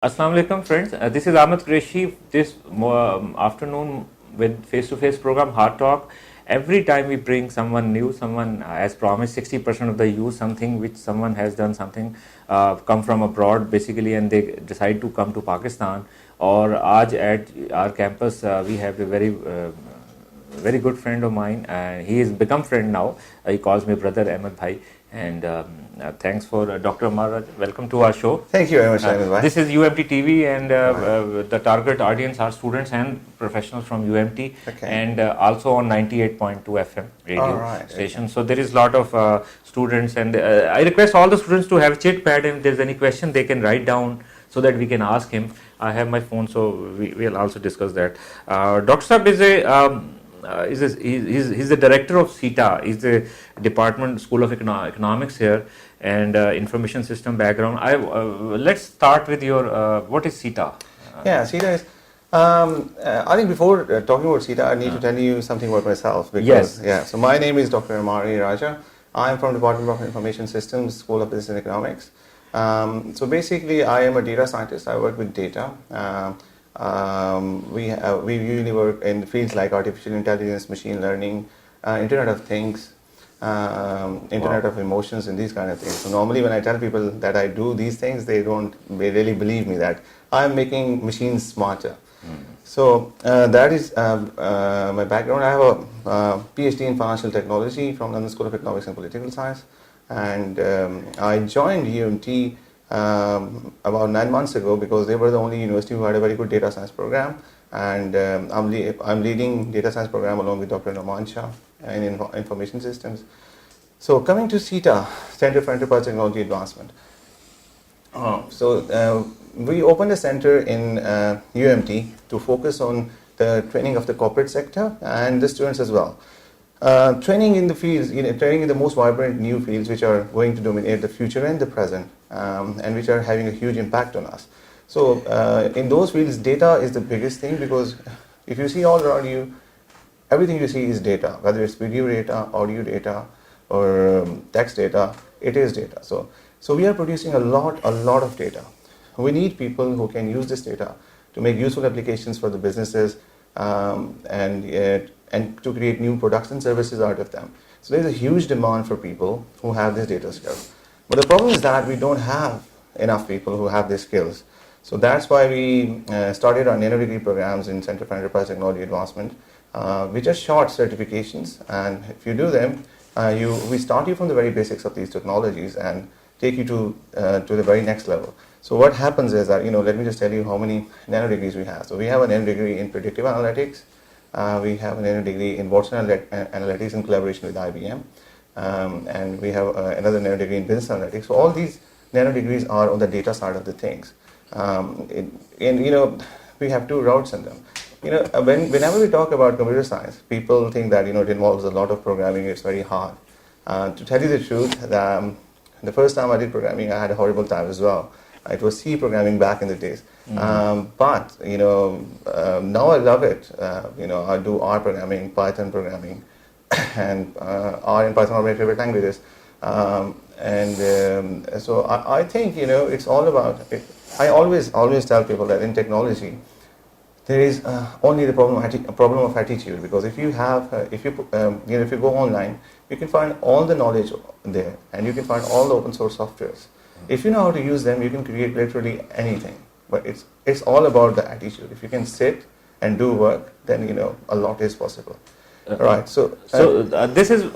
Assalamu alaikum friends, this is Ahmed Qureshi. This afternoon with face-to-face program Hard Talk. Every time we bring someone new, someone as promised 60% of the use something which someone has done something, come from abroad basically, and they decide to come to Pakistan. Or at our campus we have a very good friend of mine, and he has become friend now. He calls me brother Ahmed Bhai. And thanks for Dr. Ammar. Welcome to our show. Thank you very much, Ahmed Bhai. This is UMT TV, and the target audience are students and professionals from UMT, and also on 98.2 FM radio station. So there is a lot of students, and I request all the students to have a chit pad, and if there's any question they can write down so that we can ask him. I have my phone, so we'll also discuss that. Dr. Saab he's the director of CETA. He's the Department School of Economics here, and information system background. Let's start with your what is CETA? CETA is. I think before talking about CETA, I need to tell you something about myself. Because, So my name is Dr. Ammar A. I am from Department of Information Systems, School of Business and Economics. So basically, I am a data scientist. I work with data. We usually work in fields like artificial intelligence, machine learning, Internet of Things, Internet of Emotions, and these kind of things. So normally when I tell people that I do these things, they really believe me that I'm making machines smarter. So that is my background. I have a PhD in financial technology from London School of Economics and Political Science, and I joined UMT about 9 months ago because they were the only university who had a very good data science program, and I'm leading data science program along with Dr. Ammar A in information systems. So coming to CETA, Center for Enterprise Technology Advancement. We opened a center in UMT to focus on the training of the corporate sector and the students as well. Training in the fields, training in the most vibrant new fields which are going to dominate the future and the present, and which are having a huge impact on us. So in those fields, data is the biggest thing, because if you see all around you, everything you see is data, whether it's video data, audio data, or text data, it is data. So we are producing a lot of data. We need people who can use this data to make useful applications for the businesses, and to create new products and services out of them. So there's a huge demand for people who have this data skills. But the problem is that we don't have enough people who have these skills. So that's why we started our Nano degree programs in Center for Enterprise Technology Advancement, which are short certifications. And if you do them, we start you from the very basics of these technologies and take you to the very next level. So what happens is that, let me just tell you how many nano degrees we have. So we have a nano degree in predictive analytics. We have a nano degree in Watson Analytics in collaboration with IBM. And we have another nano degree in business analytics. So all these nano degrees are on the data side of the things. We have two routes in them. Whenever we talk about computer science, people think that, it involves a lot of programming, it's very hard. To tell you the truth, the first time I did programming, I had a horrible time as well. It was C programming back in the days. But now I love it. I do R programming, Python programming, and R and Python are my favorite languages. So I think, it's all about it. I always tell people that in technology, there is only the problem of attitude. Because if you go online, you can find all the knowledge there, and you can find all the open source softwares. If you know how to use them, you can create literally anything. But it's all about the attitude. If you can sit and do work, then a lot is possible. Right. So this is.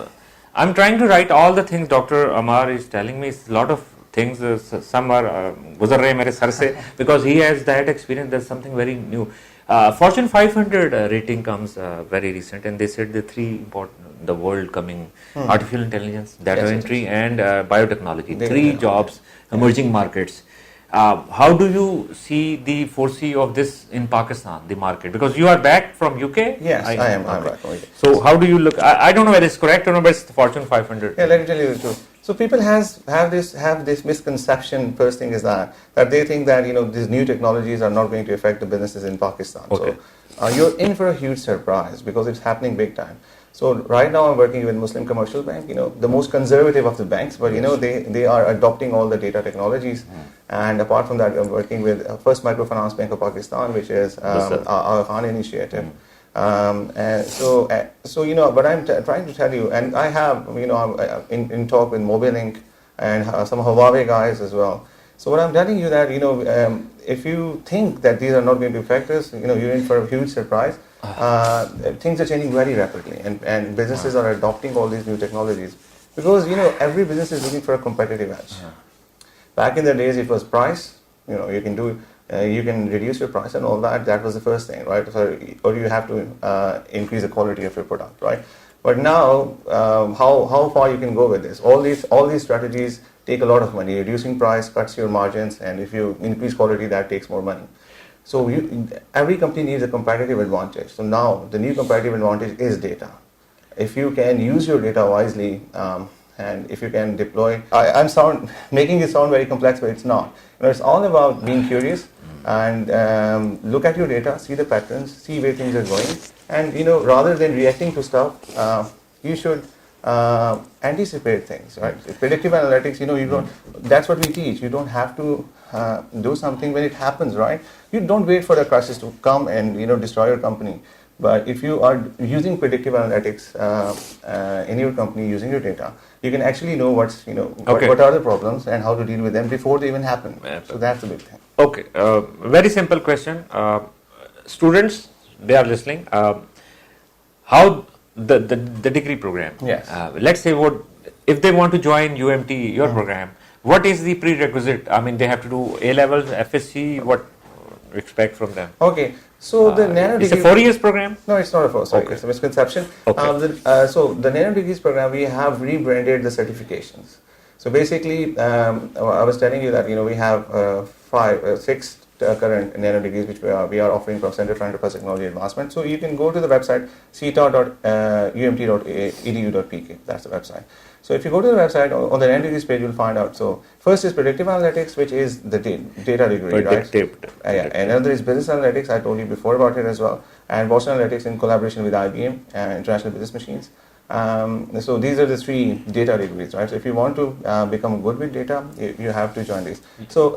I'm trying to write all the things Dr. Ammar is telling me. It's a lot of things. Some are guzar rahe mere sar se, because he has that experience. There's something very new. Fortune 500 rating comes very recent, and they said the three important the world coming: artificial intelligence, data entry, and biotechnology. Three jobs, emerging markets. How do you foresee of this in Pakistan, the market? Because you are back from UK? Yes, I am back from UK. So how do you look? I don't know whether it's correct or not, but it's the Fortune 500. Yeah, let me tell you the truth. So people have this misconception. First thing is that they think that these new technologies are not going to affect the businesses in Pakistan. Okay. So you're in for a huge surprise, because it's happening big time. So right now I'm working with Muslim Commercial Bank, the most conservative of the banks, but they are adopting all the data technologies. And apart from that, I'm working with First Microfinance Bank of Pakistan, which is our Khan initiative. But I'm trying to tell you, and I have, I'm in talk with Mobilink and some Huawei guys as well. So what I'm telling you that, if you think that these are not going to affect us, you're in for a huge surprise. Things are changing very rapidly, and businesses are adopting all these new technologies because, every business is looking for a competitive edge. Back in the days, it was price. You can reduce your price and all that. That was the first thing, right? So, or you have to increase the quality of your product, right? But now, how far you can go with this? All these strategies take a lot of money. Reducing price cuts your margins, and if you increase quality, that takes more money. So every company needs a competitive advantage. So now the new competitive advantage is data. If you can use your data wisely, and if you can deploy, I'm making it sound very complex, but it's not. It's all about being curious and look at your data, see the patterns, see where things are going, and rather than reacting to stuff, you should anticipate things, right? Predictive analytics, you don't. That's what we teach. You don't have to do something when it happens, right? You don't wait for the crisis to come and destroy your company. But if you are using predictive analytics in your company using your data, you can actually know what are the problems and how to deal with them before they even happen. So that's a big thing. Okay, very simple question. Students, they are listening. How the degree program? Yes. Let's say if they want to join UMT, your program, what is the prerequisite? I mean, they have to do A levels, FSC. What expect from them? Okay. So the Nano it's degree... a 4 years program? No, it's not a 4. Sorry, okay. It's a misconception. Okay. So the Nano degrees program, we have rebranded the certifications. So basically, I was telling you that we have 6 current Nano degrees which we are offering from Center for Enterprise Technology Advancement. So you can go to the website CETA.umt.edu.pk. That's the website. So if you go to the website, on the Nano degrees page, you'll find out. So first is predictive analytics, which is the data degree, right? And another is business analytics. I told you before about it as well. And Watson Analytics in collaboration with IBM and International Business Machines. So these are the 3 data degrees, right? So if you want to become good with data, you have to join these. So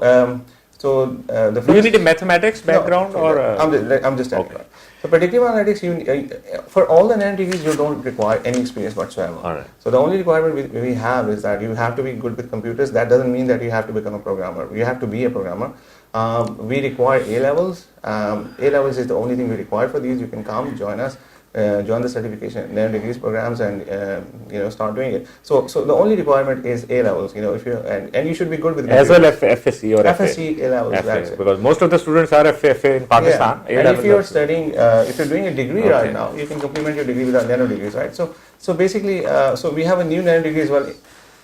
the first, do you need a mathematics background I'm just telling you. So predictive analytics, for all the Nano degrees, you don't require any experience whatsoever. All right. So the only requirement we have is that you have to be good with computers. That doesn't mean that you have to become a programmer. You have to be a programmer. We require A levels. A levels is the only thing we require for these. You can come, join us. Join the certification Nano degrees programs and start doing it. So the only requirement is A levels. If you and you should be good with as well as FSC or FSC A levels. FA, because most of the students are FA in Pakistan. Yeah. And if you are studying, if you're doing a degree right now, you can complement your degree with our Nano degrees, right? So basically, so we have a new Nano degree as well.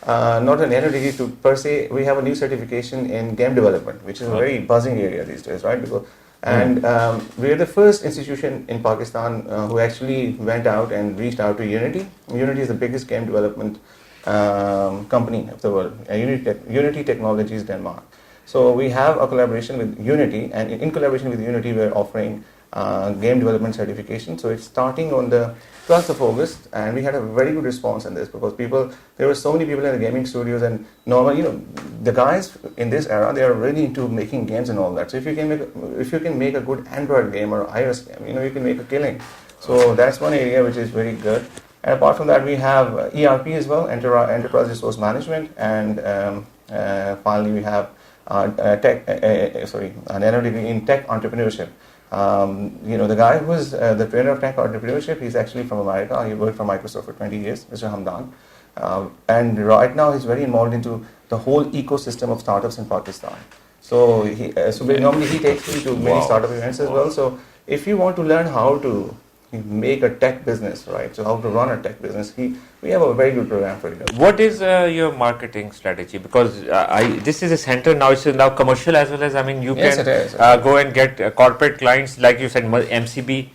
Not a Nano degree per se. We have a new certification in game development, which is a very buzzing area these days, right? Because we are the first institution in Pakistan who actually went out and reached out to Unity. Unity is the biggest game development company of the world. Unity Technologies Denmark. So we have a collaboration with Unity, and in collaboration with Unity, we are offering game development certification. So it's starting on the 12th of August, and we had a very good response on this because there were so many people in the gaming studios, and normally, the guys in this era, they are really into making games and all that. So if you can make a good Android game or iOS game, you can make a killing. So that's one area which is very good. And apart from that, we have ERP as well, Enterprise Resource Management, and finally we have a Nano degree in Tech Entrepreneurship. The guy who is the trainer of Tech Entrepreneurship, he's actually from America. He worked for Microsoft for 20 years, Mr. Hamdan. And right now he's very involved into the whole ecosystem of startups in Pakistan. So normally he takes me to many startup events as well. So if you want to learn how to make a tech business, right? So how to run a tech business, we have a very good program for you. What is your marketing strategy? Because this is a center now, it's now commercial as well as, you can go and get corporate clients, like you said, MCB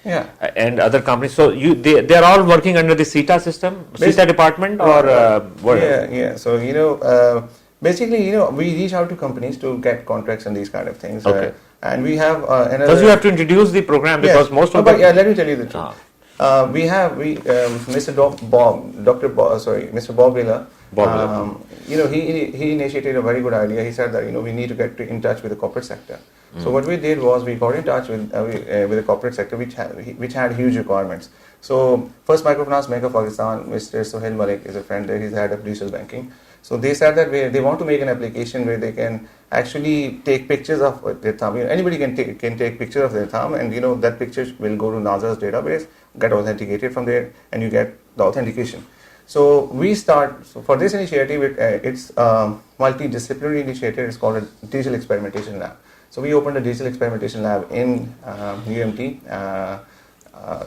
and other companies. So they are all working under the CETA system, CETA department or what? Yeah. So, basically, we reach out to companies to get contracts and these kind of things. Okay. And we have another... Because you have to introduce the program because most of let me tell you the truth. Mr. Dr. Mr. Bob Wheeler. He initiated a very good idea. He said that we need to get in touch with the corporate sector. So what we did was we got in touch with the corporate sector, which had huge requirements. So First Microfinance Bank of Pakistan, Mr. Sohail Malik is a friend there. He's the head of digital banking. So they said that they want to make an application where they can actually take pictures of their thumb. Anybody can take pictures of their thumb, and that picture will go to NASA's database, get authenticated from there, and you get the authentication. So for this initiative, it's a multidisciplinary initiative. It's called a Digital Experimentation Lab. So we opened a Digital Experimentation Lab in UMT.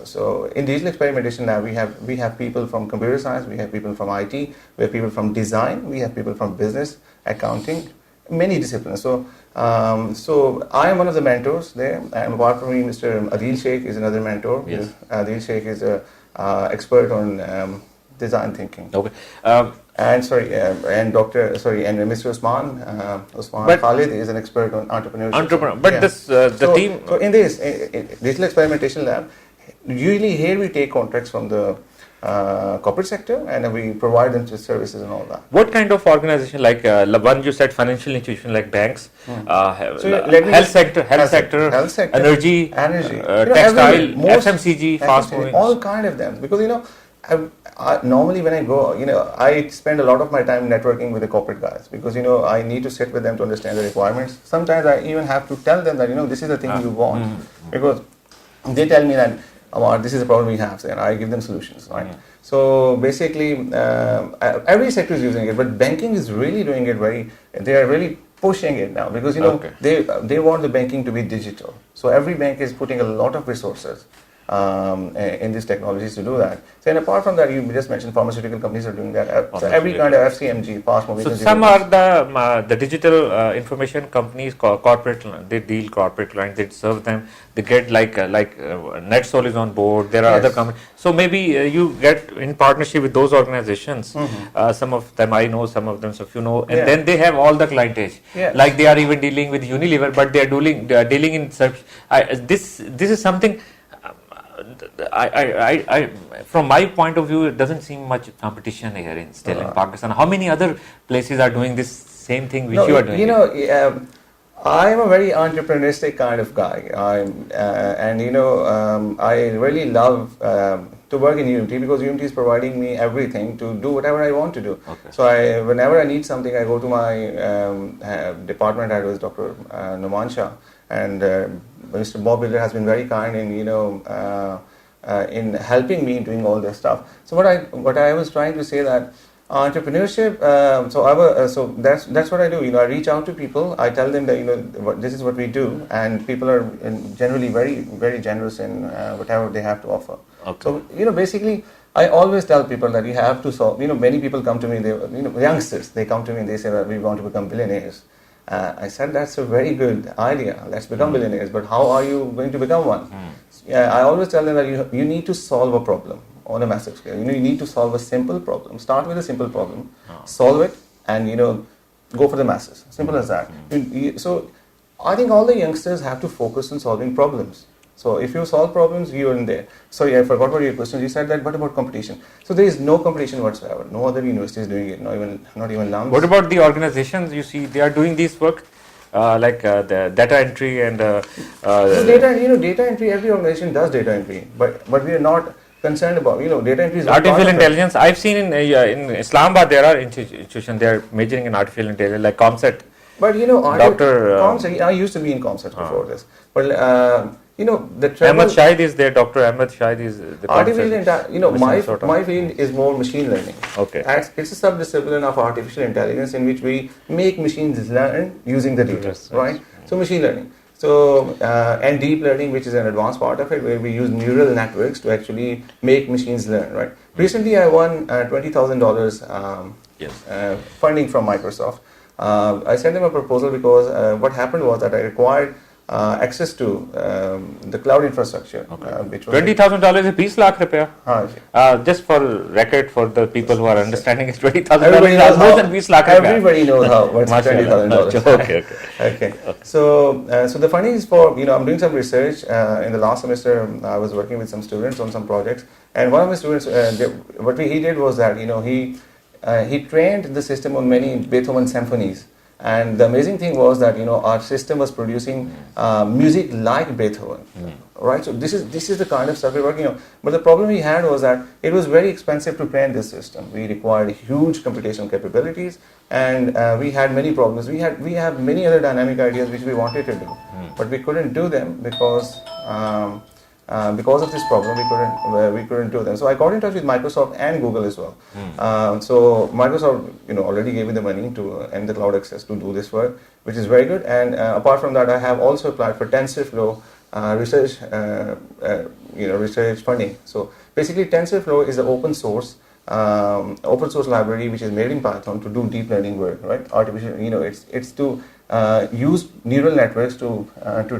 So in Digital Experimentation Lab, we have people from computer science, we have people from IT, we have people from design, we have people from business, accounting, many disciplines. So I am one of the mentors there, and apart from me, Mr. Adil Sheikh is another mentor. Yes. Adil Sheikh is an expert on design thinking. Okay. And Mr. Usman Khalid is an expert on entrepreneurship. But the team. So in this Digital Experimentation Lab, usually here we take contracts from the corporate sector, and we provide them to services and all that. What kind of organization, like one you said, financial institution like banks, health sector, energy, textile, FMCG, fast moving, all kind of them. Because normally when I go, I spend a lot of my time networking with the corporate guys, because I need to sit with them to understand the requirements. Sometimes I even have to tell them that this is the thing you want, because they tell me that this is the problem we have, and I give them solutions, right? So basically, every sector is using it, but banking is really doing it they are really pushing it now, because they want the banking to be digital. So every bank is putting a lot of resources in these technologies to do that. So, and apart from that, you just mentioned pharmaceutical companies are doing that. So every kind of FCMG, fast moving. So some are the digital information companies, corporate. They deal corporate clients. They serve them. They get like NetSol is on board. There are other companies. So maybe you get in partnership with those organizations. Some of them I know, some of them so few know, and then they have all the clientage. Like they are even dealing with Unilever, but they are dealing in such. This is something. From my point of view, it doesn't seem much competition here in Pakistan. How many other places are doing this same thing which you are doing? I am a very entrepreneuristic kind of guy. I really love to work in UMT, because UMT is providing me everything to do whatever I want to do. So whenever I need something, I go to my department head, who is Dr. Numan Shah, and Mr. Bob Wheeler has been very kind in helping me doing all this stuff. So what I was trying to say that entrepreneurship. So that's what I do. I reach out to people. I tell them that this is what we do, and people are generally very very generous in whatever they have to offer. So basically, I always tell people that you have to solve. Many people come to me. Youngsters, they come to me and they say that we want to become billionaires. I said that's a very good idea. Let's become billionaires. But how are you going to become one? I always tell them that you need to solve a problem on a massive scale. You need to solve a simple problem. Start with a simple problem, solve it, and go for the masses. Simple as that. So I think all the youngsters have to focus on solving problems. So if you solve problems, you are in there. Sorry, I forgot what your question. You said that. What about competition? So there is no competition whatsoever. No other university is doing it. Not even LUMS. What about the organizations? You see, they are doing this work. Like the data entry and data entry. Every organization does data entry, but we are not concerned about data entry. Is artificial intelligence. I've seen in Islamabad there are institutions they are majoring in artificial intelligence, like ComSet. But ComSet. I used to be in ComSet before this, but the Ahmed Shahid is there. Dr. Ahmed Shahid is the artificial intelligence. My field is more machine learning. Okay. It's a sub-discipline of artificial intelligence in which we make machines learn using the data, right? So machine learning. So and deep learning, which is an advanced part of it, where we use neural networks to actually make machines learn, right? Recently, I won $20,000 funding from Microsoft. I sent them a proposal because what happened was that I required access to the cloud infrastructure. Which was $20,000 is 20 lakh rupiya. Just for record, for the people who are understanding, it's $20,000 is more than 20 lakh rupiya. Everybody knows how what's $20,000. Okay. So the funding is for, I'm doing some research. In the last semester, I was working with some students on some projects, and one of my students, what he did was that he trained the system on many Beethoven symphonies. And the amazing thing was that our system was producing music like Beethoven, right? So this is the kind of stuff we're working on. But the problem we had was that it was very expensive to train this system. We required huge computational capabilities, and we had many problems. We have many other dynamic ideas which we wanted to do, but we couldn't do them because of this problem. We couldn't do them. So I got in touch with Microsoft and Google as well. So Microsoft already gave me the money to end the cloud access to do this work, which is very good. And apart from that, I have also applied for TensorFlow research funding. So basically, TensorFlow is an open source library which is made in Python to do deep learning work, right? Artificial, it's to use neural networks to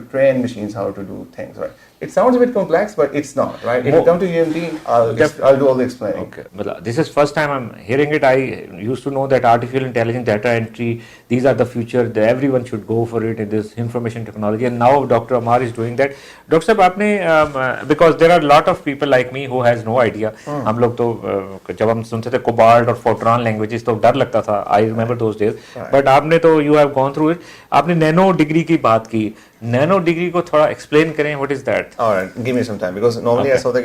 train machines how to do things, right? It sounds a bit complex, but it's not, right? If you come to UMT, I'll do all the explaining. Okay, well, this is first time I'm hearing it. I used to know that artificial intelligence, data entry, these are the future. Everyone should go for it in this information technology. And now Dr. Ammar is doing that. Dr. Sahab, आपने because there are a lot of people like me who has no idea. हम लोग तो जब हम सुनते थे Cobalt और Fortran languages तो डर लगता था. I remember those days. But आपने तो you have gone through it. आपने nano degree की बात की. Nano degree को थोड़ा explain करें. What is that? All right, give me some time, because normally I saw that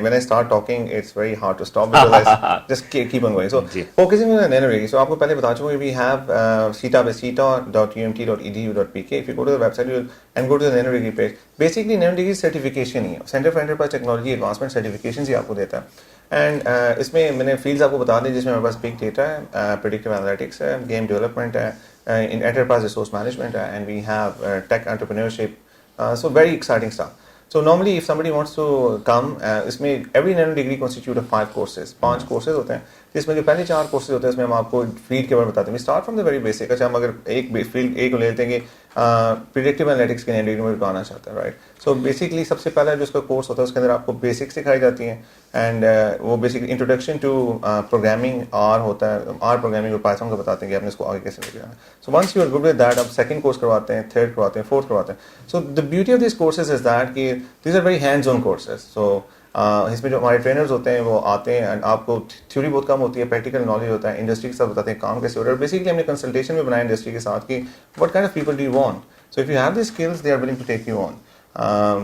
when I start talking, it's very hard to stop, because I just keep on going. So focusing on the nano degree. So आपको पहले बता चुका we have CETA by CETA.umt.edu.pk. If you go to the website and go to the nano degree page, basically nano degree certification ही है. Center for Enterprise Technology Advancement certifications ही आपको देता है. And इसमें मैंने fields आपको बता दी, जिसमें हमारे पास big data है, predictive analytics है, game development है, in enterprise resource management है, and we have tech entrepreneurship. So very exciting stuff. So normally if somebody wants to come, इसमें every nano degree constitute of 5 courses. 5 courses होते हैं, जिसमें जो पहले 4 courses होते हैं उसमें हम आपको field के बारे में बताते हैं. We start from the very basic. अच्छा, हम अगर एक field A को ले लेते हैं कि predictive analytics के nano degree में बताना चाहते हैं, right? So basically सबसे पहला जो उसका course होता है उसके अंदर आपको basics सिखाई जाती हैं, and वो basically introduction to programming R होता है, R programming और Python का बताते हैं कि आपने इसको आगे कैसे लेके जाना. So once you are good with that, आप second course करवाते हैं, third करवाते हैं, fourth करवाते हैं. So the beauty of these courses is that कि these are very hands-on courses. So इसमें जो हमारे ट्रेनर्स होते हैं वो आते हैं, एंड आपको थ्योरी बहुत कम होती है, प्रैक्टिकल नॉलेज होता है, इंडस्ट्री के साथ बताते हैं काम कैसे हो रहा है. बेसिकली हमने कंसल्टेशन में बनाया इंडस्ट्री के साथ कि what kind of people do you want. So if you have the skills, they are willing to take you on.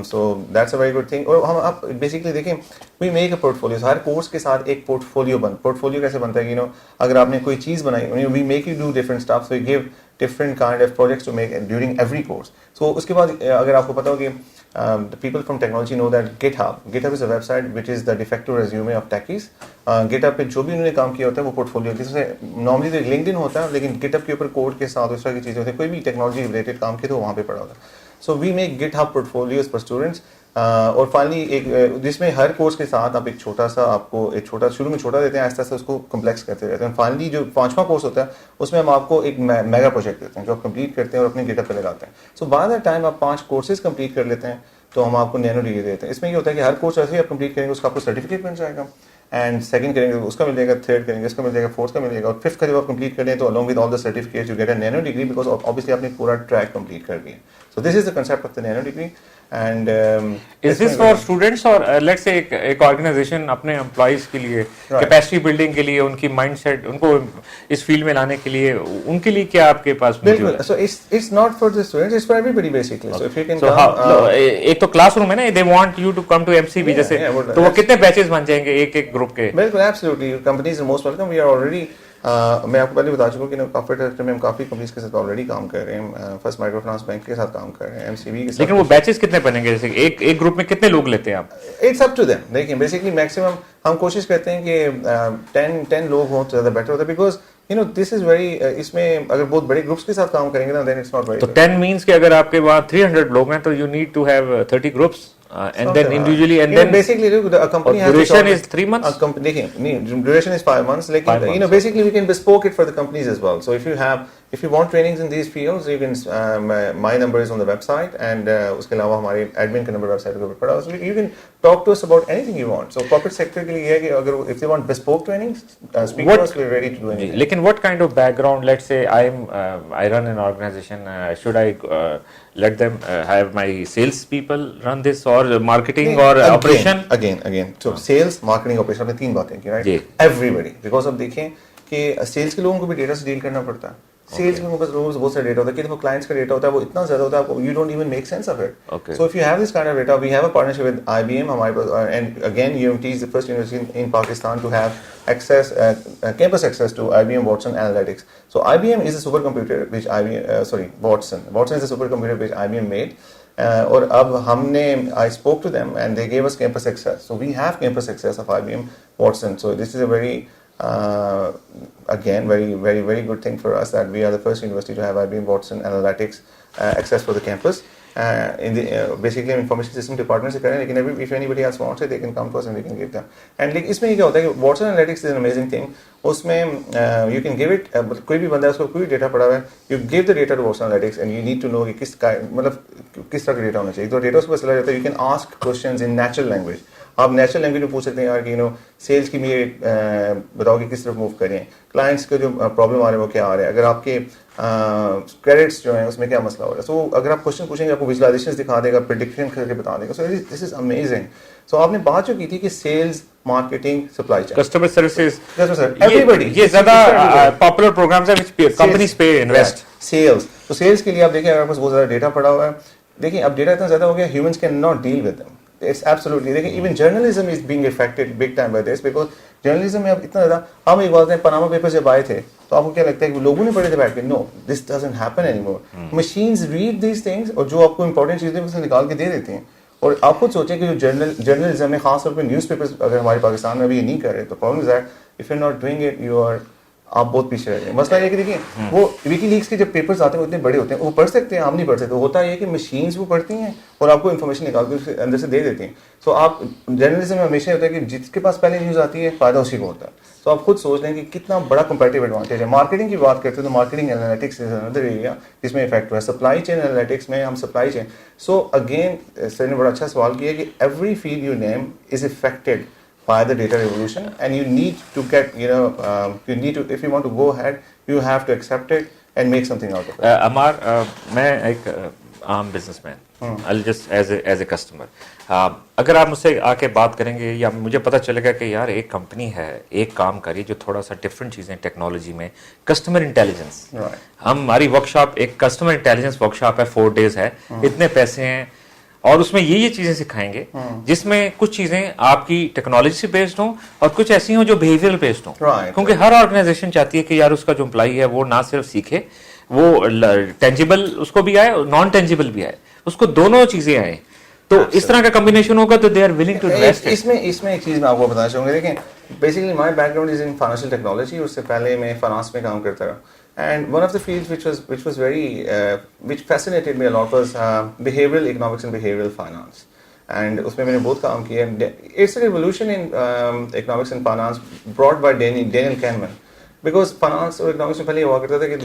So that's a very good thing. और हम आप बेसिकली देखें, we make a portfolio. Her course के साथ एक portfolio कैसे बनता है कि अगर आपने कोई चीज़ बनाई, we make you do different stuff, so we give different kind of projects to make during every course. So उसके बाद अगर आपको पता हो कि the people from technology know that GitHub is a website which is the de facto resume of techies. GitHub पे जो भी उन्होंने काम किया होता है वो पोर्टफोलियो, जिससे नॉर्मली तो LinkedIn होता है, लेकिन GitHub के ऊपर कोड के साथ उस तरह की चीज़ें होती है, कोई भी टेक्नोलॉजी रिलेटेड काम किया तो वहाँ पे पड़ा होता है. So we make GitHub portfolios for students. और फाइनली एक जिसमें हर कोर्स के साथ आप एक छोटा शुरू में छोटा देते हैं, आहिस्ता आहिस्ता उसको कम्प्लेक्स करते रहते हैं. फाइनली जो 5वां कोर्स होता है उसमें हम आपको एक मेगा प्रोजेक्ट देते हैं जो आप कंप्लीट करते हैं और अपने GitHub पे लगाते हैं. सो बाय द टाइम आप 5 कोर्सेज कंप्लीट कर लेते हैं तो हम आपको नैनो डिग्री देते हैं. इसमें ये होता है कि हर कोर्स ऐसे ही आप कंप्लीट करेंगे उसका आपको सर्टिफिकेट मिल जाएगा, एंड सेकंड करेंगे उसका मिल जाएगा, थर्ड करेंगे उसका मिल जाएगा, फोर्थ का मिल जाएगा, और फिफ्थ का जब आप कंप्लीट कर लें तो along with all the certificates you get a nano degree, because obviously आपने पूरा ट्रैक कंप्लीट कर दिया. सो this is the concept of the nano degree. And is this for students और लेट्स से एक ऑर्गेनाइजेशन अपने एम्प्लॉइज के लिए capacity building के लिए, उनकी माइंडसेट उनको इस फील्ड में लाने के लिए, उनके लिए क्या आपके पास मौजूद है? So it's not for the students, it's for everybody basically. So if you can come, एक तो क्लासरूम है ना, they want you to come to MCB जैसे, तो वो कितने बैचेस बन जाएंगे एक ग्रुप के? बिल्कुल, absolutely, companies are most welcome. We are already मैं आपको पहले बता चुका हूँ कि कॉर्पोरेट सेक्टर में हम काफ़ी कंपनीज के साथ ऑलरेडी काम कर रहे हैं. फर्स्ट माइक्रो फाइनेंस बैंक के साथ काम कर रहे हैं, एमसीबी के साथ. लेकिन वो बैचेस कितने बनेंगे? जैसे एक ग्रुप में कितने लोग लेते हैं आप? It's up to them. देखिए बेसिकली मैक्सिमम हम कोशिश करते हैं कि 10 लोग हों तो ज़्यादा बेटर होता है, बिकॉज दिस इज वेरी, इसमें अगर बहुत बड़े ग्रुप्स के साथ काम करेंगे ना, देन इट्स नॉट वेरी. तो 10 मींस कि अगर आपके वहाँ 300 लोग हैं तो you need to have 30 groups. And then individually, and then basically a company has duration is 3 months. Duration is 5 months. Like basically we can bespoke it for the companies as well. So if you have if you want trainings in these fields, you can my number is on the website, and उसके अलावा हमारे admin का number website के ऊपर पड़ा, so you can talk to us about anything you want. So corporate sector के लिए ये है कि अगर if they want bespoke trainings, speak to us, we're ready to do anything. लेकिन what kind of background, let's say I run an organization, should I let them have my sales people run this, or marketing or operation? Again, so sales, marketing, operation, आपने तीन बातें की, right? Everybody, because अब देखें कि sales के लोगों को भी डेटा से डील करना पड़ता है. सेल्स के पास रोज बहुत सारा डेटा होता है, कि वो क्लाइंट्स का डेटा होता है, वो इतना ज्यादा होता है, you don't even make sense of it. So if you have this kind of data, we have a partnership with IBM, हमारे पास, and again UMT is the first university in Pakistan to have access, campus access to IBM Watson Analytics. So IBM is a supercomputer which Watson is a supercomputer which IBM made. और अब हमने, I spoke to them and they gave us campus access. So we have campus access of IBM Watson. So this is a very again very good thing for us, that we are the first university to have IBM Watson Analytics access for the campus. In the basically information system department से करें, लेकिन if anybody else wants it, they can come to us and we can give them. And like इसमें क्या होता है कि Watson Analytics is an amazing thing. उसमें you can give it, कोई भी बंदा है उसको कोई डेटा पड़ा हुआ है, you give the data to Watson Analytics and you need to know कि किस तरह का डेटा होना चाहिए. तो डेटा उसको चला जाता है. You can ask questions in natural language. आप नेचुरल लैंग्वेज में पूछ सकते हैं यार कि सेल्स की मुझे बताओ कि किस तरफ मूव करें, क्लाइंट्स के जो प्रॉब्लम आ रहे हैं वो क्या आ रहे हैं, अगर आपके क्रेडिट्स जो हैं उसमें क्या मसला हो रहा है. सो अगर आप क्वेश्चन पूछेंगे आपको विजुअलाइजेशंस दिखा देगा, प्रेडिक्शन करके बता देगा. So this is amazing. So आपने बात जो की थी कि sales, marketing, supply chain, customer services, everybody, ये ज्यादा पॉपुलर प्रोग्राम्स है व्हिच कंपनीज पे इन्वेस्ट. सेल्स, तो सेल्स के लिए आप देखिए अगर पास बहुत ज्यादा डेटा पड़ा हुआ है, देखिए अब डेटा इतना ज्यादा हो गया, humans can not deal with them. It's absolutely, देखिए even journalism is being affected big time by this, because journalism में अब इतना ज़्यादा, हम एक बात है, पनामा पेपर्स जब आए थे तो आपको क्या लगता है कि लोगों ने पढ़े थे बैठ के? No, this doesn't happen anymore. Machines read these things और जो आपको important चीज़ें उसे निकाल के दे देते हैं. और आप खुद सोचें कि जो जर्नलिज्म में खास तौर पे न्यूज़पेपर्स अगर हमारे पाकिस्तान में भी ये नहीं कर रहे, तो problem is that if you are not doing it, you are, आप बहुत पीछे रह गए. मसला ये कि देखिए वो विकीलीक्स के जब पेपर्स आते हैं वो इतने बड़े होते हैं, वो पढ़ सकते हैं, हम नहीं पढ़ सकते. होता है कि मशीन्स वो पढ़ती हैं और आपको इन्फॉर्मेशन निकाल के उसके अंदर से दे देती हैं. सो आप जर्नलिज्म में हमेशा होता है कि जिसके पास पहले न्यूज़ आती है फायदा उसी को होता है. तो आप खुद सोच लें कि कितना बड़ा कंपैरेटिव एडवांटेज है. मार्केटिंग की बात करते हैं तो marketing analytics is another area जिसमें इफेक्ट हुआ है. सप्लाई चेन एनालिटिक्स में हम supply chain, so again sir ने बड़ा अच्छा सवाल किया कि every field you name is affected by the data revolution, and you need to get, you need to, if you want to go ahead, you have to accept it and make something out of it. Ammar, मैं एक आम businessman, I'll just as a customer, अगर आप मुझसे आके बात करेंगे या मुझे पता चलेगा कि यार एक कंपनी है, एक काम करिए जो थोड़ा सा डिफरेंट चीज़ें टेक्नोलॉजी में, कस्टमर इंटेलिजेंस, हमारी वर्कशॉप एक कस्टमर इंटेलिजेंस वर्कशॉप है, 4 days है, इतने पैसे हैं और उसमें ये चीजें सिखाएंगे जिसमें कुछ चीजें आपकी टेक्नोलॉजी से बेस्ड हों और कुछ ऐसी हों जो बिहेवियरल बेस्ड हों. क्योंकि हर ऑर्गेनाइजेशन चाहती है कि यार उसका जो एम्प्लॉई है वो ना सिर्फ सीखे, वो टेंजिबल उसको भी आए और नॉन टेंजिबल भी आए, उसको दोनों चीजें आए. तो इस तरह का कॉम्बिनेशन होगा तो they are willing to invest. इसमें एक चीज मैं आपको बताना चाहूंगा. देखें, basically my background is in financial technology. उससे पहले मैं फाइनेंस में काम करता रहा. And one of the fields which was very which fascinated me a lot was behavioral economics and behavioral finance. And उसमें मैंने बहुत काम किया. It's a revolution in economics and finance brought by Daniel Kahneman. Because finance और economics में पहले हुआ करता था कि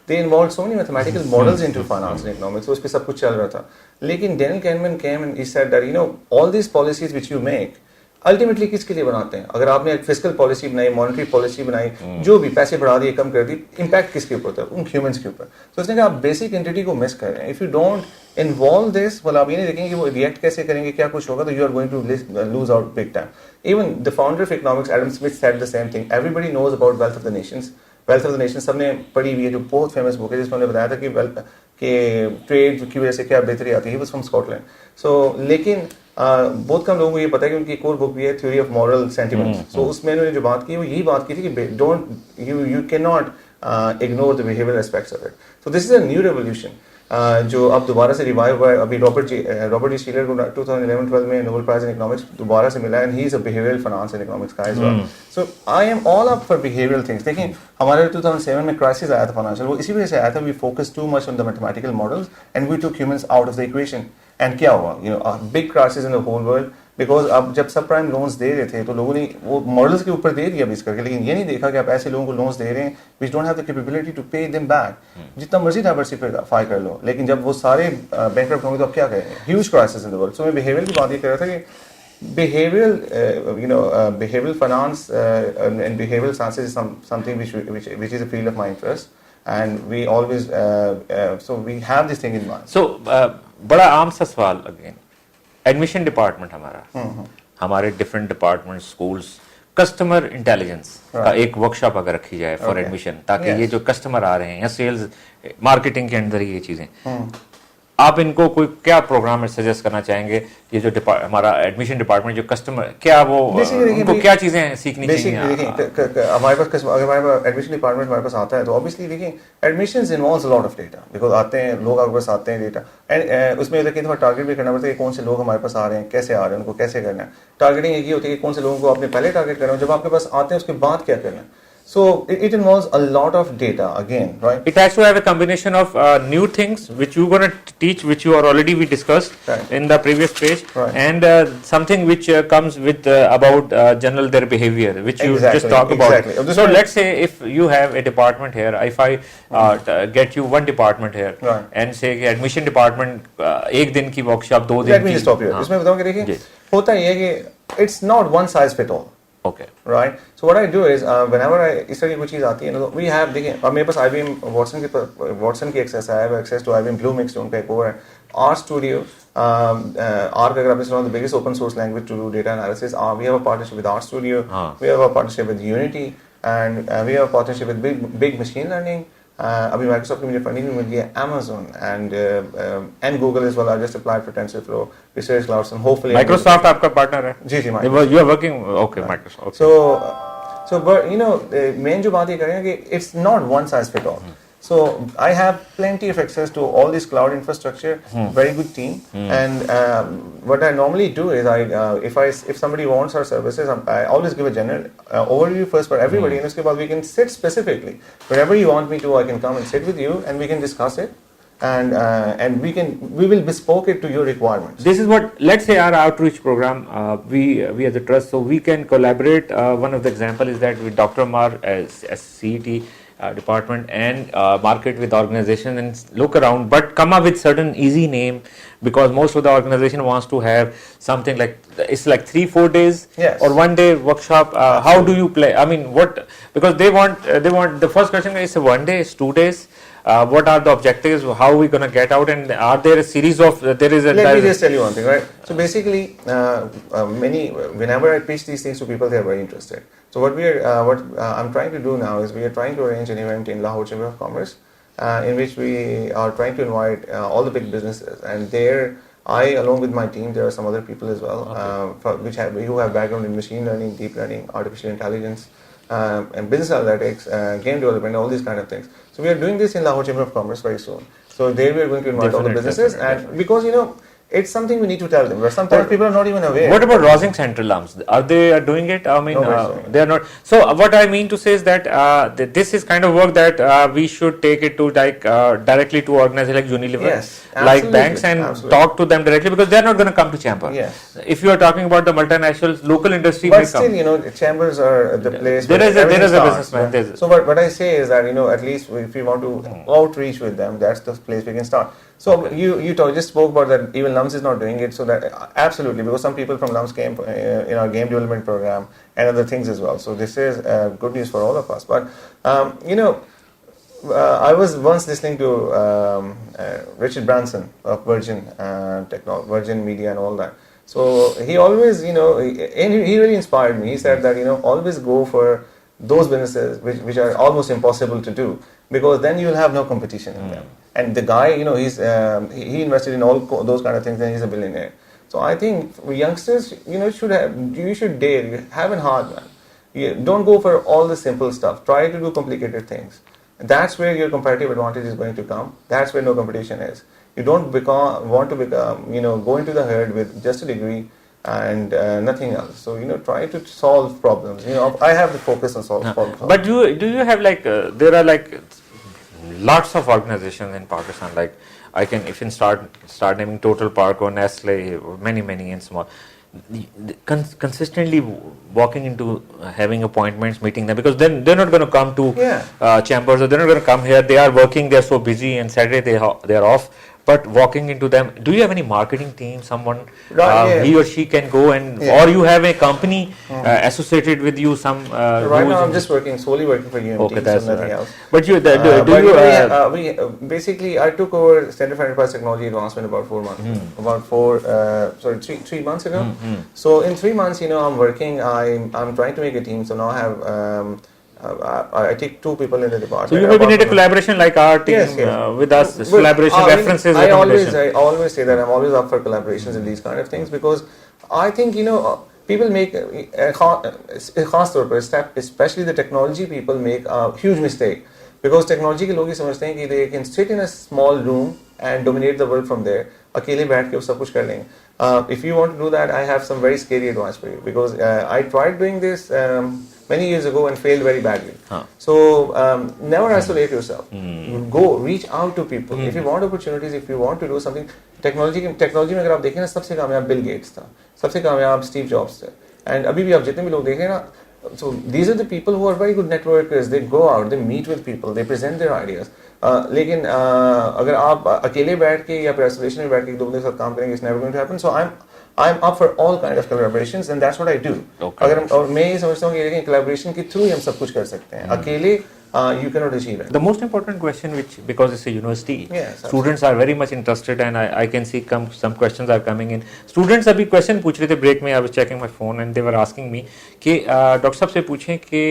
they involved so many mathematical models into finance and economics. तो उस पे सब कुछ चल रहा था. लेकिन Daniel Kahneman came and he said that all these policies which you make ultimately किसके लिए बनाते हैं? अगर आपने एक फिस्कल पॉलिसी बनाई, मॉनेटरी पॉलिसी बनाई, जो भी पैसे बढ़ा दिए, कम कर दी, इम्पैक्ट किसके ऊपर होता है? उन ह्यूमंस के ऊपर. तो उसने कहा आप बेसिक एंटिटी को मिस कर रहे हैं. If you don't involve this, मतलब आप ये नहीं देखेंगे कि वो रिएक्ट कैसे करेंगे, क्या कुछ होगा, तो you are going to lose out big time. Even the founder of economics Adam Smith said the same thing. Everybody knows about wealth of the nations. Wealth of the nation सबने पढ़ी हुई है, जो बहुत फेमस बुक है जिसमें उन्होंने बताया था कि वेल्थ के ट्रेड की वजह से क्या बेहतरी आती है. He was from Scotland. So लेकिन बहुत कम लोगों को ये पता है कि उनकी एक और बुक भी है, थ्योरी ऑफ मॉरल सेंटिमेंट्स. सो उसमें उन्होंने जो बात की वो यही बात की थी कि don't you can not ignore the behavioural aspects of it. So this is a new revolution जो अब दोबारा से रिवाइव हुआ है. अभी रॉबर्ट डी स्टीलर को 2011-12 में नोबेल प्राइज इन इकोनॉमिक्स दोबारा से मिला है, and he is a behavioural finance and economics guy as well. So I am all up for behavioural things. देखिए हमारे 2007 में क्राइसिस आया था फाइनेंशियल, वो इसी वजह से आया था. We focus too much on the mathematical models and we took humans out of the equation. And क्या हुआ? Big crisis in the whole world. Because अब जब सब प्राइम लोन्स दे रहे थे तो लोगों ने वो मॉडल्स के ऊपर दे दिया बेस करके, लेकिन ये नहीं देखा कि आप ऐसे लोगों को लोन्स दे रहे हैं which don't have the capability to pay them back. जितना मर्जी डाइवर्सिफाई कर लो, लेकिन जब वो सारे बैंकरप्ट होंगे तो आप क्या करेंगे? Huge crisis in the world. So मैं बिहेवियर की बात ये कर रहा था कि behavioral finance and behavioral sciences is something which is a field of my interest, and we always so we have this thing in mind. So बड़ा आम सा सवाल अगेन, एडमिशन डिपार्टमेंट हमारा, हमारे different department schools, customer intelligence का एक workshop अगर रखी जाए फॉर एडमिशन, ताकि ये जो कस्टमर आ रहे हैं या सेल्स मार्केटिंग के अंदर ये चीजें, आप इनको कोई क्या प्रोग्राम में सजेस्ट करना चाहेंगे? ये जो हमारा एडमिशन डिपार्टमेंट जो कस्टमर, क्या वो उनको क्या चीजें सीखनी चाहिए? देखिए हमारे पास अगर हमारे पास एडमिशन डिपार्टमेंट हमारे पास आता है तो ऑब्वियसली देखिए admissions involves a lot of data, because आते हैं लोग आपके पास आते हैं डेटा, एंड उसमें कई दफा टारगेट भी करना पड़ता है कि कौन से लोग हमारे पास आ रहे हैं, कैसे आ रहे हैं, उनको कैसे करना है। टारगेटिंग एक ही होती है कि कौन से लोगों को आपने पहले टारगेट करना है, जब आपके पास आते हैं उसके बाद क्या करना है। So it involves a lot of data again, right? It has to have a combination of new things which you're going to teach, which you are already we discussed in the previous page, and something which comes with about general their behavior, which you just talk about. So let's say if you have a department here, if I get you one department here and say admission department एक दिन की workshop, 2 दिन की. Let me just stop here. इसमें बताऊँ कि देखिए होता ये है कि it's not one size fit all. Okay. Right. So what I do is whenever इस तरह की कोई चीज़ आती है ना, तो we have देखिए अब मेरे पास IBM Watson की एक्सेस है, I have access to IBM Bluemix जो उनका एक वो है, R Studio, R का अगर आपने सुना, the biggest open source language to do data analysis. We have a partnership with R Studio. We have a partnership with Unity, and we have a partnership with big machine learning. अभी Microsoft की मुझे funding भी मिल गई है, Amazon and Google as well. I just applied for TensorFlow, Research Clouds, and hopefully Microsoft आपका partner है? जी You are working okay Microsoft. So but you know main जो बात ये करें कि it's not one size fit all. So I have plenty of access to all this cloud infrastructure, very good team, and what I normally do is if somebody wants our services, I always give a general overview first for everybody, and उसके बाद we can sit specifically wherever you want me to. I can come and sit with you, and we can discuss it, and we will bespoke it to your requirements. This is what, let's say our outreach program, we as a trust, so we can collaborate. One of the example is that with Dr. Ammar as CET department and market with organization and look around, but come up with certain easy name, because most of the organization wants to have something like it's like 3-4 days or 1 day workshop. How do you play? I mean, what, because they want the first question is 1 day, it's 2 days. What are the objectives? How are we going to get out? And are there a series of Let me just tell you one thing, right? So basically, whenever I pitch these things to people, they are very interested. So what I'm trying to do now is we are trying to arrange an event in Lahore Chamber of Commerce, in which we are trying to invite all the big businesses, and there I, along with my team, there are some other people as well, who have background in machine learning, deep learning, artificial intelligence, and business analytics, game development, all these kind of things. So we are doing this in Lahore Chamber of Commerce very soon. So there we are going to invite all the businesses, and because it's something we need to tell them. But sometimes people are not even aware. What about Rousing Central Lumps? Are they doing it? I mean, they are not. So what I mean to say is that this is kind of work that we should take it to like directly to organizations like Unilever, like banks, and talk to them directly, because they are not going to come to chamber. Yes. If you are talking about the multinationals, local industry but may still, come. Chambers are the place. There is a businessman. Right? So what I say is that at least if we want to outreach with them, that's the place we can start. So you just spoke about that even LUMS is not doing it, so that absolutely, because some people from LUMS came in our game development program and other things as well. So this is good news for all of us. But I was once listening to Richard Branson of Virgin Virgin Media and all that. So he always, he really inspired me. He said that always go for those businesses which are almost impossible to do, because then you will have no competition in them. And the guy, he invested in all those kind of things, and he's a billionaire. So I think youngsters, you should dare, have a heart, man. Don't go for all the simple stuff. Try to do complicated things. That's where your competitive advantage is going to come. That's where no competition is. You don't want to become, go into the herd with just a degree and nothing else. So try to solve problems. I have the focus on solving problems. But do you have there are lots of organizations in Pakistan, like I can start naming Total Park or Nestle, many and small. consistently walking into having appointments, meeting them, because then they're not going to come to chambers, or they're not going to come here. They are working, they're so busy, and Saturday they are off. But walking into them, do you have any marketing team, someone he or she can go and, or you have a company associated with you? Right now, I'm just solely working for UMT, okay, that's so nothing else. But you, basically, I took over Center for Enterprise Technology Advancement about 4 months, three months ago. So in 3 months, I'm working. I'm trying to make a team. So now I have. I take 2 people in the department. So you maybe need a collaboration like our team with us. Collaboration, references, I always say that I'm always up for collaborations in these kind of things, because I think people make especially the technology people make a huge mistake, because technology के लोग ये समझते हैं कि they can sit in a small room and dominate the world from there. अकेले बैठ के वो सब कुछ कर लेंगे. If you want to do that, I have some very scary advice for you, because I tried doing this many years ago and failed very badly. So never isolate yourself. Go reach out to people. If you want opportunities, if you want to do something, technology में अगर आप देखें ना, सबसे कामयाब Bill Gates था, सबसे कामयाब स्टीव जॉब्स थे, and अभी भी आप जितने भी लोग देखें ना, so these are the people who are very good networkers. They go out, they meet with people, they present their ideas. लेकिन अगर आप अकेले बैठ के या फिर आइसोलेशन में बैठ के 2 बंदे के साथ काम करेंगे, it's never going to happen. So I'm up for all kind of collaborations, and that's what I do. और मैं ये समझता हूँ कि collaboration के through ही हम सब कुछ कर सकते हैं. अकेले you cannot achieve it. The most important question, which, because it's a university, students are very much interested, and I can see some questions are coming in. Students अभी question पूछ रहे थे break में. I was checking my phone and they were asking me कि doctor साहब से पूछें कि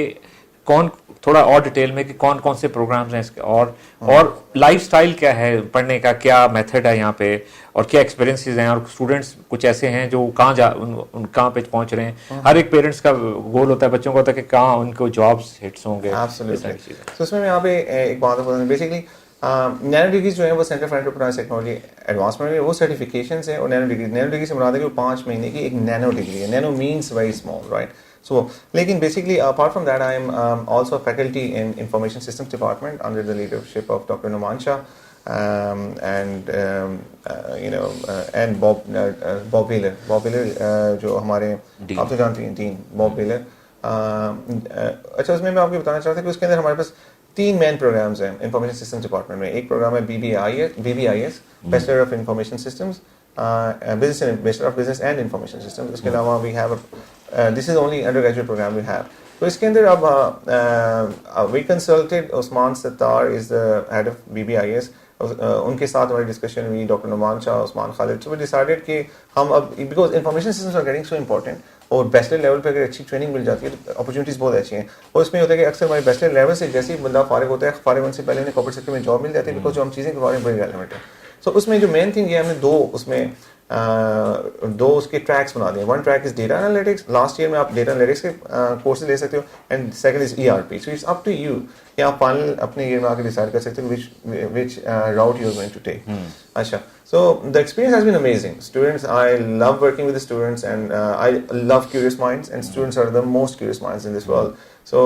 कौन, थोड़ा और डिटेल में, कि कौन कौन से प्रोग्राम्स हैं इसके, और लाइफस्टाइल क्या है पढ़ने का, क्या मेथड है यहाँ पे, और क्या एक्सपीरियंसेस हैं, और स्टूडेंट्स कुछ ऐसे हैं जो कहाँ पे पहुँच रहे हैं. हर एक पेरेंट्स का गोल होता है, बच्चों का होता है कि कहाँ उनको जॉब्स हिट्स होंगे. तो उसमें मैं यहाँ पे एक बात बताऊँ, बेसिकली नैनो डिग्रीज जो है वो centre for entrepreneurship technology advancement में वो सर्टिफिकेशंस हैं. और नैनो डिग्री से मुराद है कि वो 5 महीने की एक नैनो डिग्री है. Nano means very small, right? So, लेकिन basically apart from that, I am also a faculty in Information Systems Department under the leadership of Dr. Numansha and Bob Wheeler. Bob Wheeler जो हमारे आप तो जानते हैं, dean Bob Wheeler. अच्छा, उसमें मैं आपको बताना चाहता था कि उसके अंदर हमारे पास 3 मेन प्रोग्राम्स हैं इंफॉर्मेशन सिस्टम्स डिपार्टमेंट में. एक प्रोग्राम है BBIS, bachelor of information systems, bachelor of business and information systems. उसके अलावा we have this is only undergraduate program we have. तो इसके अंदर अब we consulted Osman Sattar is the head of BBIS. उनके साथ हमारी डिस्कशन हुई, doctor Numan Shah, Usman Khalid. So we decided कि हम अब, because information systems are getting so important, और बैचलर लेवल पे अगर अच्छी ट्रेनिंग मिल जाती है तो अपॉर्चुनिटीज़ बहुत अच्छी हैं. और इसमें होता है कि अक्सर हमारे बैचलर लेवल से जैसे ही बंदा फारिग होता है, फारिग होने से पहले उन्हें कॉर्पोरेट सेक्टर में जॉब मिल जाती है, बिकॉज जो हम चीज़ें करवा रहे हैं बड़ी रेलेवेंट है. सो उसमें जो मेन थिंग ये हमने दो उसके ट्रैक्स बना दिए. One track is data analytics. Last year में आप डेटा एनालिटिक्स के कोर्सेज ले सकते हो, and second is ERP. So it's up to you कि आप फाइनल अपने ईयर में आके डिसाइड कर सकते हो which route you are going to take. अच्छा, so the experience has been amazing. Students, I love working with the students, and I love curious minds, and students are the most curious minds in this world. So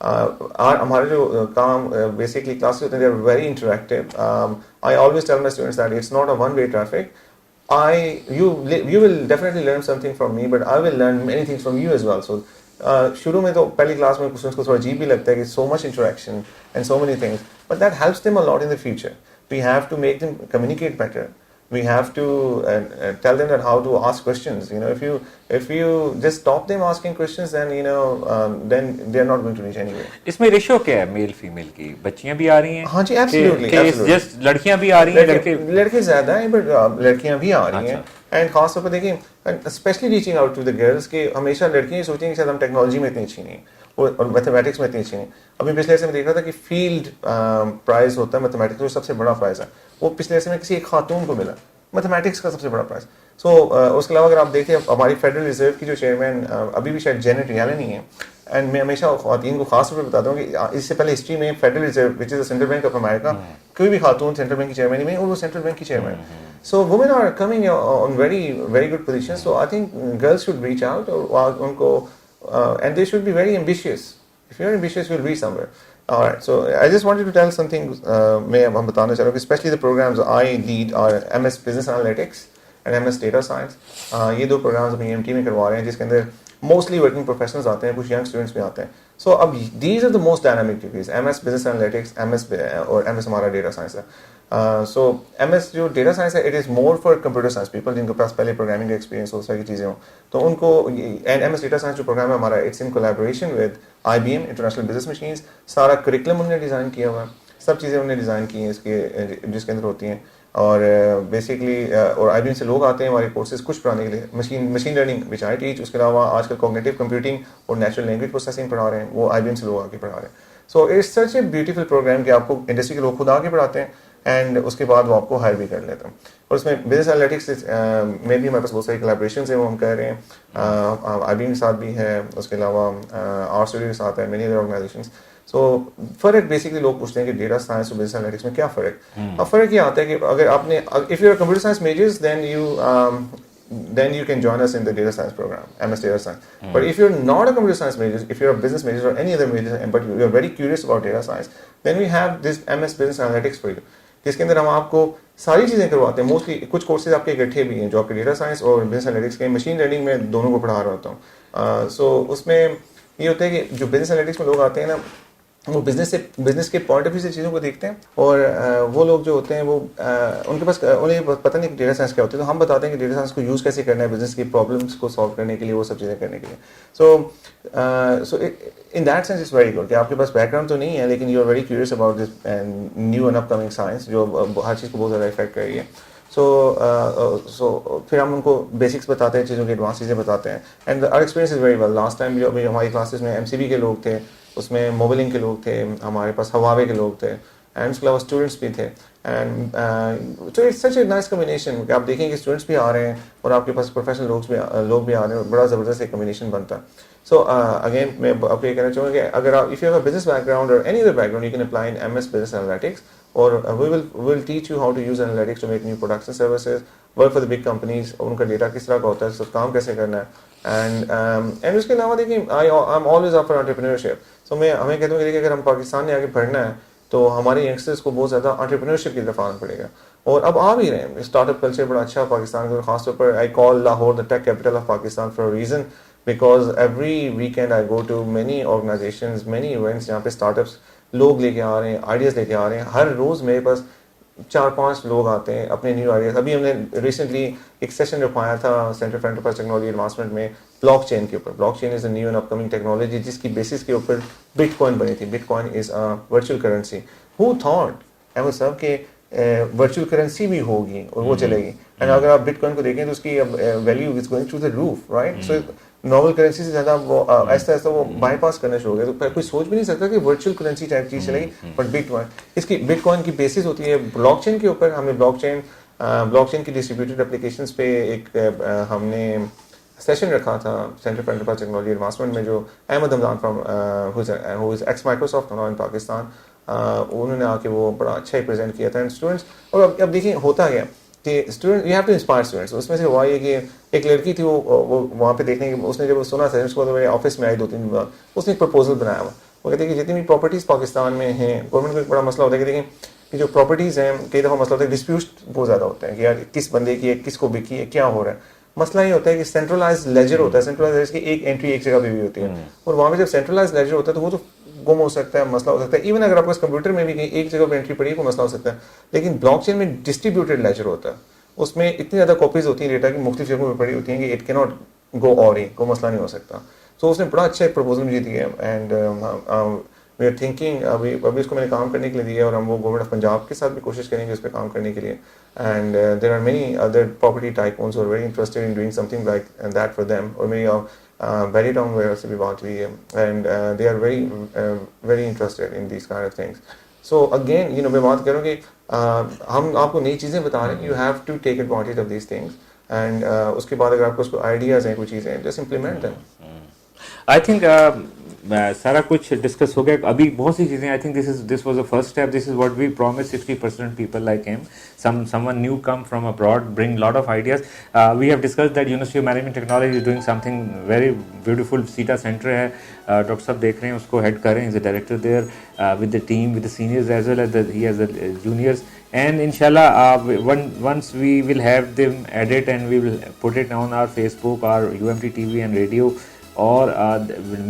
हमारे जो काम basically classes होते हैं, they are very interactive. I always tell my students that it's not a one-way traffic. You will definitely learn something from me, but I will learn many things from you as well. So शुरू में तो पहली class में students को थोड़ा अजीब भी लगता है कि so much interaction and so many things, but that helps them a lot in the future. We have to make them communicate better. We have to tell them that how to ask questions. If you just stop them asking questions, then then they are not going to reach anywhere. इसमें ratio क्या है male female की? बच्चियां भी आ रही हैं? हाँ जी, absolutely. Just लड़कियां भी आ रही हैं? लड़के ज़्यादा हैं, but लड़कियां भी आ रही हैं. एंड खास तौर पर देखिए, specially reaching out to the girls, के हमेशा लड़कियां सोचें कि शायद हम टेक्नोलॉजी में इतनी अच्छी नहीं और मैथमेटिक्स में इतनी अच्छी नहीं. अभी पिछले ऐसे में देख रहा था कि फील्ड प्राइज होता है मैथमेटिक्स, जो सबसे बड़ा प्राइज है, वो पिछले ऐसे में किसी एक खातून को मिला, मैथमेटिक्स का सबसे बड़ा प्राइज. सो उसके अलावा अगर आप देखें, हमारी फेडरल रिजर्व की जो चेयरमैन अभी भी शायद जेनेट रियाले नहीं है, एंड मैं हमेशा खातून को खास तौर पर बताता हूँ कि इससे पहले हिस्ट्री में federal reserve which is the central bank of America, कोई भी खातून सेंट्रल बैंक की चेयरमैन में, और वो सेंट्रल बैंक की chairman. So women are coming on very very good position. So I think girls should reach out, और उनको and they should be very ambitious. If you are ambitious you will reach somewhere. Alright, so I just wanted to tell something. मैं हम बताना चाह रहा हूँ कि especially the programs I lead are MS Business Analytics and MS data science. ये 2 programmes हम EMT में करवा रहे हैं, जिसके अंदर मोस्टली वर्किंग प्रोफेशनल्स आते हैं, कुछ यंग स्टूडेंट्स भी आते हैं। सो अब these are the most dynamic degrees, MS business analytics, MS और MS हमारा डेटा साइंस है। सो MS जो डेटा साइंस है, it is more for computer science people जिनके पास पहले प्रोग्रामिंग का एक्सपीरियंस हो, सारी चीज़ें हो, तो उनको। एंड MS डेटा साइंस जो प्रोग्राम है हमारा, it's in collaboration with IBM international business machines. सारा करिकुलम उन्होंने डिज़ाइन किया हुआ है, सब चीज़ें उन्होंने डिज़ाइन की हैं इसके, जिसके अंदर होती हैं। और बेसिकली और IBM से लोग आते हैं हमारे कोर्सेज कुछ पढ़ाने के लिए, machine learning which I teach. उसके अलावा आजकल कॉग्निटिव कंप्यूटिंग और नेचुरल लैंग्वेज प्रोसेसिंग पढ़ा रहे हैं, वो IBM से लोग आके पढ़ा रहे हैं। So it's such a beautiful programme कि आपको इंडस्ट्री के लोग खुद आके पढ़ाते हैं एंड उसके बाद वो आपको हायर भी कर लेते हैं। और उसमें बिजनेस एनालिटिक्स में भी हमारे पास बहुत सारी कोलैबोरेशंस हैं, वो हम कह रहे हैं। IBM के साथ भी है, उसके अलावा आर स्टूडियो के साथ है, मेनी अदर ऑर्गेनाइजेशंस। सो फ़र्क बेसिकली लोग पूछते हैं कि डेटा साइंस और बिजनेस एनालिटिक्स में क्या फ़र्क। अब फ़र्क ये आता है कि अगर आपने, if you are computer science majors then you can join us in the data science program, MS data science. But if you're not a computer science major, if you're a business major or any other major, but you're very curious about data science, then we have this MS business analytics for you, जिसके अंदर हम आपको सारी चीज़ें करवाते हैं। Mostly कुछ courses आपके इकट्ठे भी हैं जो आपके डेटा साइंस और बिजनेस एनालिटिक्स के, मशीन लर्निंग में दोनों को पढ़ा रहा होता हूँ। सो उसमें ये होता है कि जो बिजनेस एनालिटिक्स में लोग आते हैं ना, वो बिजनेस के पॉइंट ऑफ व्यू से चीज़ों को देखते हैं। और वो लोग जो होते हैं वो उनके पास उन्हें पता नहीं कि डेटा साइंस क्या होती है, तो हम बताते हैं कि डेटा साइंस को यूज़ कैसे करना है बिजनेस की प्रॉब्लम्स को सॉल्व करने के लिए, वो सब चीज़ें करने के लिए। So in that sense it's very good कि आपके पास बैकग्राउंड तो नहीं है, लेकिन you are very curious about this new and upcoming science जो हर चीज़ को बहुत ज़्यादा इफेक्ट कर रही है। सो फिर हम उनको बेसिक्स बताते हैं, चीज़ों की एडवांस चीज़ें बताते हैं। And our experience is very well. Last time जो अभी हमारी क्लासेस में MCB के लोग थे, उसमें मोबाइलिंग के लोग थे, हमारे पास हवावे के लोग थे, एंड उसके अलावा स्टूडेंट्स भी थे। एंड तो it's such a nice combination कि आप देखेंगे स्टूडेंट्स भी आ रहे हैं और आपके पास प्रोफेशनल लोग भी आ रहे हैं, और बड़ा ज़बरदस्त एक कम्बिनेशन बनता है। सो अगेन मैं आपको ये कहना चाहूँगा कि अगर आप, if you have a business background और any other background, you can apply in MS business analytics, और we will teach you how to use analytics to make new products and services, work for the big companies, और उनका data किस तरह का होता है, सब काम कैसे करना है। एंड उसके अलावा देखिए, I am always up for entrepreneurship. So मैं हमें कहता हूँ कि देखिए, अगर हम पाकिस्तान में आगे बढ़ना है तो हमारे यंगस्टर्स को बहुत ज़्यादा एंटरप्रेन्योरशिप की तरफ आना पड़ेगा, और अब आ भी रहे हैं। स्टार्टअप कल्चर बड़ा अच्छा है पाकिस्तान का, खासतौर पर I call Lahore the tech capital of Pakistan for a reason, because every weekend I go to many organisations, many events जहाँ पे स्टार्टअप्स लोग लेके आ रहे हैं, आइडियाज़ लेके आ रहे हैं। हर रोज़ मेरे पास 4-5 लोग आते हैं अपने न्यू आइडियाज़। अभी हमने रिसेंटली एक सेशन रखवाया था centre for enterprise technology advancement में, ब्लॉकचेन के ऊपर। Blockchain is a new and upcoming technology, जिसकी बेसिस के ऊपर बिटकॉइन बनी थी। Bitcoin is a virtual currency. Who thought Ahmad साहब के वर्चुअल करेंसी भी होगी और वो चलेगी। एंड अगर आप बिटकॉइन को देखें तो उसकी value is going to the roof, right. So normal currency से ज़्यादा वो ऐसा ऐसा वो बाईपास करना शुरू हो गया। तो कोई सोच भी नहीं सकता कि वर्चुअल करेंसी टाइप चीज़ चलेगी। बट बिटकॉइन की बेसिस होती है ब्लॉकचेन के ऊपर। हमें ब्लॉकचेन की डिस्ट्रीब्यूटेड एप्लीकेशंस पे एक हमने सेशन रखा था centre for enterprise technology advancement में, जो Ahmad from who is ex Microsoft now in Pakistan, उन्होंने आके वो बड़ा अच्छा ही प्रेजेंट किया था। एंड स्टूडेंट्स, और अब देखिए होता गया कि student, you have to inspire students. उसमें से हुआ ये कि एक लड़की थी, वो वहाँ पे देखने की, उसने जब सुना था उसको, तो मेरे ऑफिस में आई 2-3 दिन बाद, उसने एक प्रपोजल बनाया हुआ। वो कहते हैं कि जितनी भी प्रॉपर्टीज़ पाकिस्तान में हैं, गवर्नमेंट को एक बड़ा मसला होता है कि देखिए कि जो प्रॉपर्टीज़ हैं, कई दफ़ा मसला होता है डिस्प्यूट बहुत ज़्यादा होता है कि यार किस बंदे की है, किसको बिकी है, क्या हो रहा है। मसला ये होता है कि सेंट्रलाइज लेजर होता है। सेंट्रलाइज लेजर की एक एंट्री एक जगह पे भी होती है, और वहाँ पे जब सेंट्रलाइज लेजर होता है तो वो तो गुम हो सकता है, मसला हो सकता है। इवन अगर आपके कंप्यूटर में भी कहीं एक जगह पर एंट्री पड़ी है, कोई मसला हो सकता है। लेकिन ब्लॉकचेन में डिस्ट्रीब्यूटेड लेजर होता है, उसमें इतनी ज़्यादा कॉपीज होती हैं डेटा की, मुख्तलिफ जगहों में पड़ी होती हैं कि इट कैन नॉट गो और ही कोई मसला नहीं हो सकता। सो उसने बड़ा अच्छा एक प्रपोजल मुझे दिया। एंड वी आर थिंकिंग, अभी उसको मैंने काम करने के लिए दिया, और हम वो गवर्नमेंट ऑफ पंजाब के साथ भी कोशिश करेंगे उस पर काम करने के लिए। And there are many other property tycoons who are very interested in doing something like that for them. और मेरी वेरी टाउन वेयर से भी बात हुई है, and they are very interested in these kind of things. So again मैं बात करूँ कि हम आपको नई चीज़ें बता रहे हैं, you have to take advantage of these things. And उसके बाद अगर आपको उसको आइडियाज़ हैं, कुछ चीज़ें, just implement them. I think सारा कुछ डिस्कस हो गया. अभी बहुत सी चीज़ें, I think this was the first step. This is what we promise 60% people like him. Someone new come from abroad, bring lot of ideas. We have discussed that University of Management Technology is doing something very beautiful. CETA center है, doctor साहब देख रहे हैं, उसको head कर रहे हैं. Is a director there with the team, with the seniors as well as he has the juniors. And inshallah, once we will have them edit and we will put it on our Facebook, our UMT TV and radio, or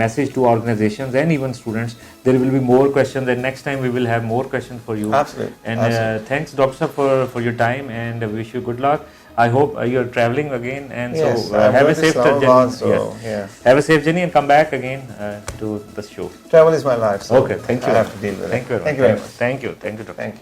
message to organizations and even students, there will be more questions, and next time we will have more questions for you. Absolutely. And Absolutely. Thanks Dr. Sir for your time, and wish you good luck. I hope you're traveling again, and Yes, so have a safe journey. So, Yes. yeah. Have a safe journey and come back again to the show. Travel is my life. So Okay, thank you. I have to deal with it. Thank you very much. Thank you very much. Thank you. Thank you, Dr. Thank you.